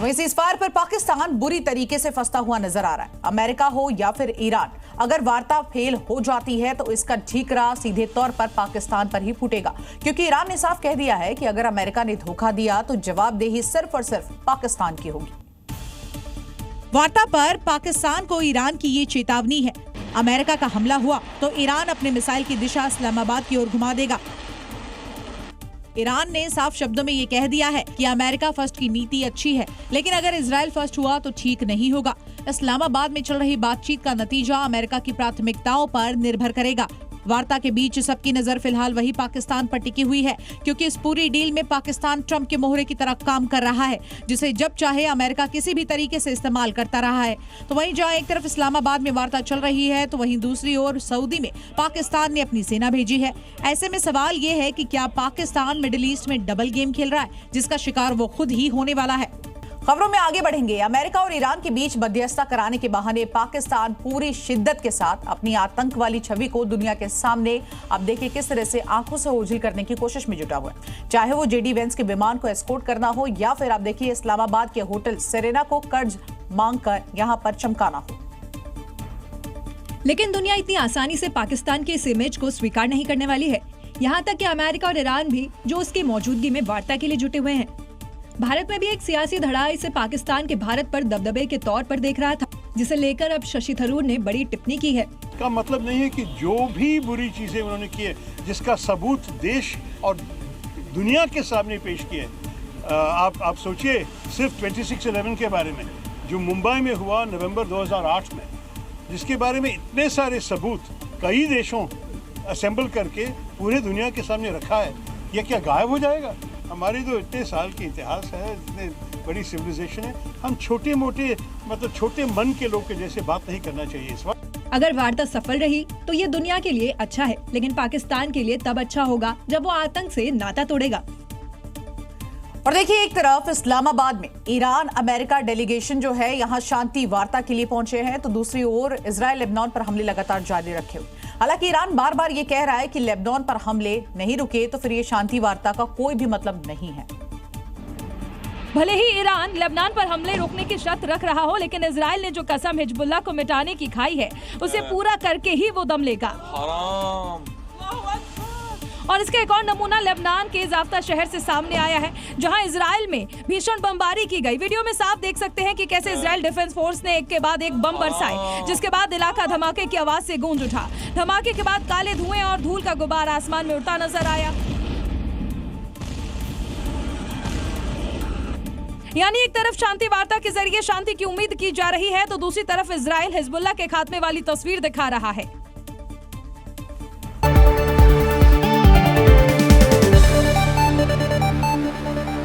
वहीं सीज़फायर पर पाकिस्तान बुरी तरीके से फंसता हुआ नजर आ रहा है। अमेरिका हो या फिर ईरान, अगर वार्ता फेल हो जाती है तो इसका ठीकरा सीधे तौर पर पाकिस्तान पर ही फूटेगा, क्योंकि ईरान ने साफ कह दिया है कि अगर अमेरिका ने धोखा दिया तो जवाबदेही सिर्फ और सिर्फ पाकिस्तान की होगी। वार्ता पर पाकिस्तान को ईरान की ये चेतावनी है। अमेरिका का हमला हुआ तो ईरान अपने मिसाइल की दिशा इस्लामाबाद की ओर घुमा देगा। ईरान ने साफ शब्दों में ये कह दिया है कि अमेरिका फर्स्ट की नीति अच्छी है, लेकिन अगर इजराइल फर्स्ट हुआ तो ठीक नहीं होगा। इस्लामाबाद में चल रही बातचीत का नतीजा अमेरिका की प्राथमिकताओं पर निर्भर करेगा। वार्ता के बीच सबकी नजर फिलहाल वही पाकिस्तान पर टिकी हुई है, क्योंकि इस पूरी डील में पाकिस्तान ट्रंप के मोहरे की तरह काम कर रहा है, जिसे जब चाहे अमेरिका किसी भी तरीके से इस्तेमाल करता रहा है। तो वहीं जहां एक तरफ इस्लामाबाद में वार्ता चल रही है, तो वहीं दूसरी ओर सऊदी में पाकिस्तान ने अपनी सेना भेजी है। ऐसे में सवाल ये है कि क्या पाकिस्तान मिडिल ईस्ट में डबल गेम खेल रहा है, जिसका शिकार वो खुद ही होने वाला है। खबरों में आगे बढ़ेंगे। अमेरिका और ईरान के बीच मध्यस्थता कराने के बहाने पाकिस्तान पूरी शिद्दत के साथ अपनी आतंक वाली छवि को दुनिया के सामने अब देखिए किस तरह से आंखों से ओझल करने की कोशिश में जुटा हुआ है, चाहे वो जेडी वेंस के विमान को एस्कॉर्ट करना हो या फिर आप देखिए इस्लामाबाद के होटल सेरेना को कर्ज मांगकर यहां पर चमकाना हो। लेकिन दुनिया इतनी आसानी से पाकिस्तान के इस इमेज को स्वीकार नहीं करने वाली है, यहाँ तक कि अमेरिका और ईरान भी जो उसकी मौजूदगी में वार्ता के लिए जुटे हुए हैं। भारत में भी एक सियासी धड़ा इसे पाकिस्तान के भारत पर दबदबे के तौर पर देख रहा था, जिसे लेकर अब शशि थरूर ने बड़ी टिप्पणी की है। इसका मतलब नहीं है कि जो भी बुरी चीजें उन्होंने की है, जिसका सबूत देश और दुनिया के सामने पेश किया है। आप सोचिए सिर्फ 26/11 के बारे में जो मुंबई में हुआ नवंबर 2008 में, जिसके बारे में इतने सारे सबूत कई देशों असेंबल करके पूरे दुनिया के सामने रखा है। यह क्या गायब हो जाएगा? हमारी तो इतने साल की इतिहास है, इतने बड़ी सिविलाइजेशन है, हम छोटे मोटे मतलब छोटे मन के लोग के जैसे बात नहीं करना चाहिए इस वक्त। अगर वार्ता सफल रही तो ये दुनिया के लिए अच्छा है, लेकिन पाकिस्तान के लिए तब अच्छा होगा जब वो आतंक से नाता तोड़ेगा। और देखिए एक तरफ इस्लामाबाद में ईरान अमेरिका डेलीगेशन जो है यहाँ शांति वार्ता के लिए पहुंचे हैं, तो दूसरी ओर इजराइल लेबनान पर हमले लगातार जारी रखे हुए। हालांकि ईरान बार बार ये कह रहा है कि लेबनान पर हमले नहीं रुके तो फिर ये शांति वार्ता का कोई भी मतलब नहीं है। भले ही ईरान लेबनान पर हमले रोकने की शर्त रख रहा हो, लेकिन इजराइल ने जो कसम हिजबुल्लाह को मिटाने की खाई है उसे पूरा करके ही वो दम लेगा। और इसका एक और नमूना लेबनान के जाफ्ता शहर से सामने आया है, जहां इजराइल में भीषण बमबारी की गई। वीडियो में साफ देख सकते हैं कि कैसे इजराइल डिफेंस फोर्स ने एक के बाद एक बम बरसाए, जिसके बाद इलाका धमाके की आवाज से गूंज उठा। धमाके के बाद काले धुएं और धूल का गुबार आसमान में उड़ता नजर आया। यानी एक तरफ शांति वार्ता के जरिए शांति की उम्मीद की जा रही है, तो दूसरी तरफ इजराइल हिजबुल्लाह के खात्मे वाली तस्वीर दिखा रहा है।